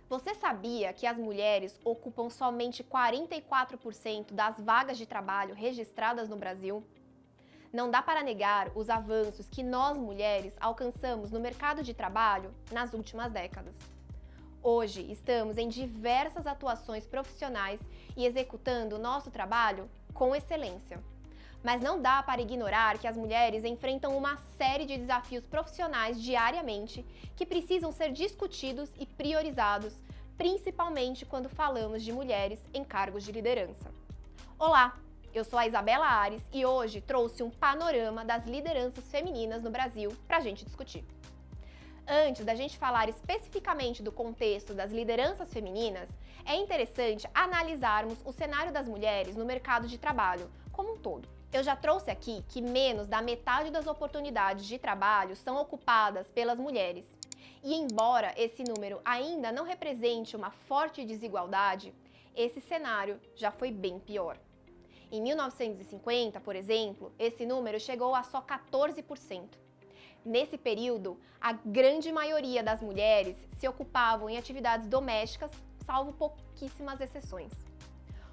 Você sabia que as mulheres ocupam somente 44% das vagas de trabalho registradas no Brasil? Não dá para negar os avanços que nós mulheres alcançamos no mercado de trabalho nas últimas décadas. Hoje estamos em diversas atuações profissionais e executando nosso trabalho com excelência. Mas não dá para ignorar que as mulheres enfrentam uma série de desafios profissionais diariamente que precisam ser discutidos e priorizados, principalmente quando falamos de mulheres em cargos de liderança. Olá, eu sou a Isabela Ares e hoje trouxe um panorama das lideranças femininas no Brasil para a gente discutir. Antes da gente falar especificamente do contexto das lideranças femininas, é interessante analisarmos o cenário das mulheres no mercado de trabalho como um todo. Eu já trouxe aqui que menos da metade das oportunidades de trabalho são ocupadas pelas mulheres. E embora esse número ainda não represente uma forte desigualdade, esse cenário já foi bem pior. Em 1950, por exemplo, esse número chegou a só 14%. Nesse período, a grande maioria das mulheres se ocupavam em atividades domésticas, salvo pouquíssimas exceções.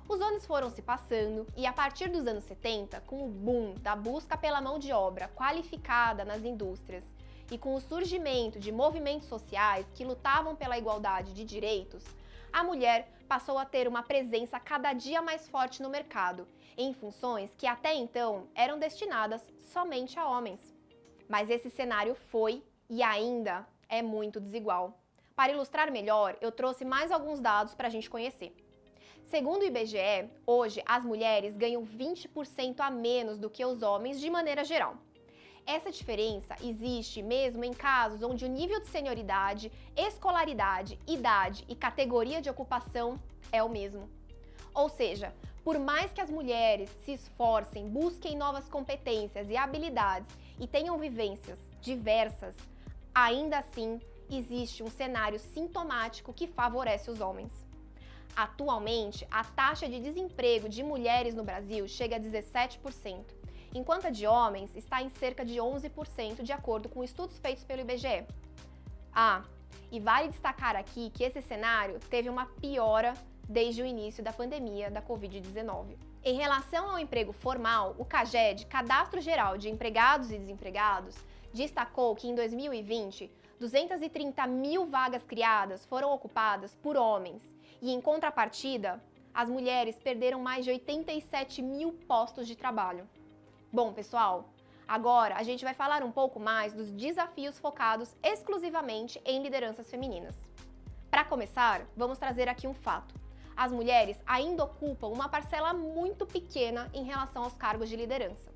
Os anos foram se passando e a partir dos anos 70, com o boom da busca pela mão de obra qualificada nas indústrias e com o surgimento de movimentos sociais que lutavam pela igualdade de direitos, a mulher passou a ter uma presença cada dia mais forte no mercado, em funções que até então eram destinadas somente a homens. Mas esse cenário foi e ainda é muito desigual. Para ilustrar melhor, eu trouxe mais alguns dados para a gente conhecer. Segundo o IBGE, hoje as mulheres ganham 20% a menos do que os homens de maneira geral. Essa diferença existe mesmo em casos onde o nível de senioridade, escolaridade, idade e categoria de ocupação é o mesmo. Ou seja, por mais que as mulheres se esforcem, busquem novas competências e habilidades e tenham vivências diversas, ainda assim existe um cenário sintomático que favorece os homens. Atualmente, a taxa de desemprego de mulheres no Brasil chega a 17%, enquanto a de homens está em cerca de 11%, de acordo com estudos feitos pelo IBGE. E vale destacar aqui que esse cenário teve uma piora desde o início da pandemia da Covid-19. Em relação ao emprego formal, o CAGED, Cadastro Geral de Empregados e Desempregados, destacou que em 2020, 230 mil vagas criadas foram ocupadas por homens e, em contrapartida, as mulheres perderam mais de 87 mil postos de trabalho. Bom, pessoal, agora a gente vai falar um pouco mais dos desafios focados exclusivamente em lideranças femininas. Para começar, vamos trazer aqui um fato. As mulheres ainda ocupam uma parcela muito pequena em relação aos cargos de liderança,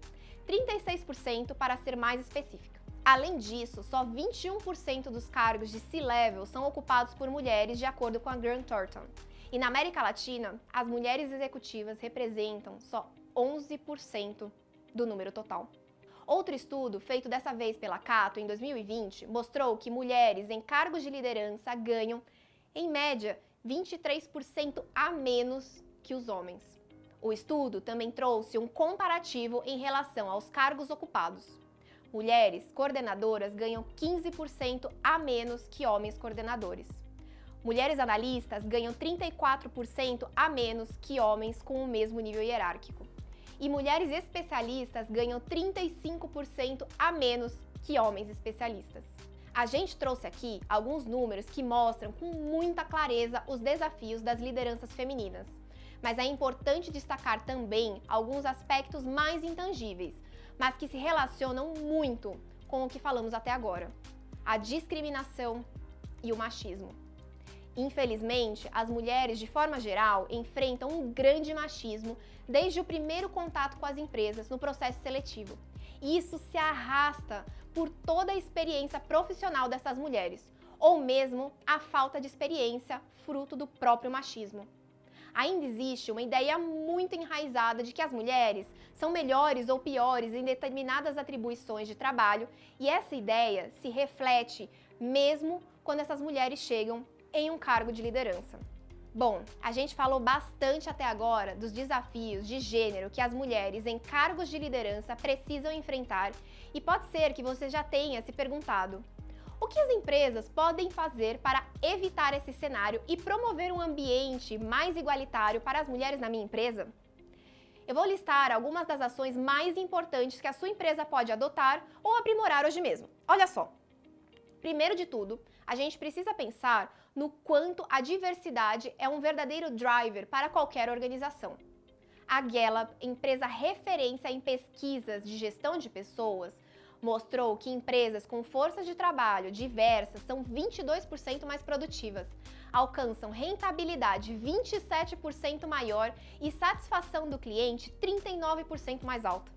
36% para ser mais específica. Além disso, só 21% dos cargos de C-Level são ocupados por mulheres, de acordo com a Grant Thornton. E na América Latina, as mulheres executivas representam só 11% do número total. Outro estudo, feito dessa vez pela Cato em 2020, mostrou que mulheres em cargos de liderança ganham, em média, 23% a menos que os homens. O estudo também trouxe um comparativo em relação aos cargos ocupados. Mulheres coordenadoras ganham 15% a menos que homens coordenadores. Mulheres analistas ganham 34% a menos que homens com o mesmo nível hierárquico. E mulheres especialistas ganham 35% a menos que homens especialistas. A gente trouxe aqui alguns números que mostram com muita clareza os desafios das lideranças femininas. Mas é importante destacar também alguns aspectos mais intangíveis, mas que se relacionam muito com o que falamos até agora: a discriminação e o machismo. Infelizmente, as mulheres, de forma geral, enfrentam um grande machismo desde o primeiro contato com as empresas no processo seletivo. E isso se arrasta por toda a experiência profissional dessas mulheres, ou mesmo a falta de experiência fruto do próprio machismo. Ainda existe uma ideia muito enraizada de que as mulheres são melhores ou piores em determinadas atribuições de trabalho, e essa ideia se reflete mesmo quando essas mulheres chegam em um cargo de liderança. Bom, a gente falou bastante até agora dos desafios de gênero que as mulheres em cargos de liderança precisam enfrentar, e pode ser que você já tenha se perguntado: O que as empresas podem fazer para evitar esse cenário e promover um ambiente mais igualitário para as mulheres na minha empresa? Eu vou listar algumas das ações mais importantes que a sua empresa pode adotar ou aprimorar hoje mesmo. Olha só. Primeiro de tudo, a gente precisa pensar no quanto a diversidade é um verdadeiro driver para qualquer organização. A Gallup, empresa referência em pesquisas de gestão de pessoas, mostrou que empresas com forças de trabalho diversas são 22% mais produtivas, alcançam rentabilidade 27% maior e satisfação do cliente 39% mais alta.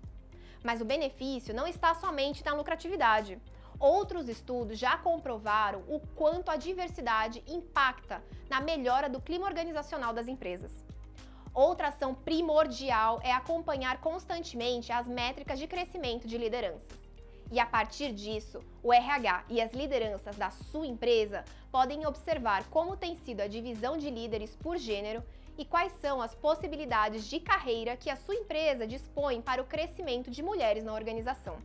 Mas o benefício não está somente na lucratividade. Outros estudos já comprovaram o quanto a diversidade impacta na melhora do clima organizacional das empresas. Outra ação primordial é acompanhar constantemente as métricas de crescimento de lideranças. E a partir disso, o RH e as lideranças da sua empresa podem observar como tem sido a divisão de líderes por gênero e quais são as possibilidades de carreira que a sua empresa dispõe para o crescimento de mulheres na organização.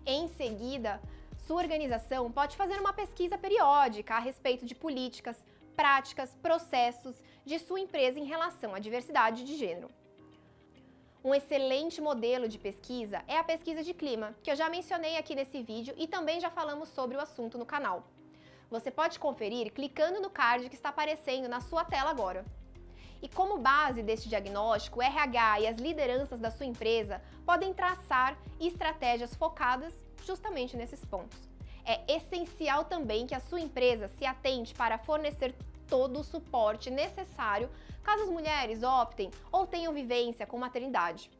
Em seguida, sua organização pode fazer uma pesquisa periódica a respeito de políticas, práticas, processos de sua empresa em relação à diversidade de gênero. Um excelente modelo de pesquisa é a pesquisa de clima, que eu já mencionei aqui nesse vídeo e também já falamos sobre o assunto no canal. Você pode conferir clicando no card que está aparecendo na sua tela agora. E como base deste diagnóstico, o RH e as lideranças da sua empresa podem traçar estratégias focadas justamente nesses pontos. É essencial também que a sua empresa se atente para fornecer todo o suporte necessário caso as mulheres optem ou tenham vivência com maternidade.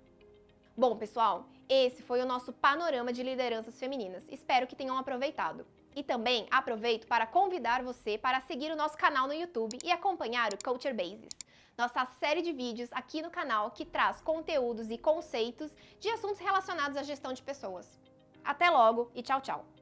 Bom, pessoal, esse foi o nosso panorama de lideranças femininas. Espero que tenham aproveitado. E também aproveito para convidar você para seguir o nosso canal no YouTube e acompanhar o Culture Basis, nossa série de vídeos aqui no canal que traz conteúdos e conceitos de assuntos relacionados à gestão de pessoas. Até logo e tchau, tchau!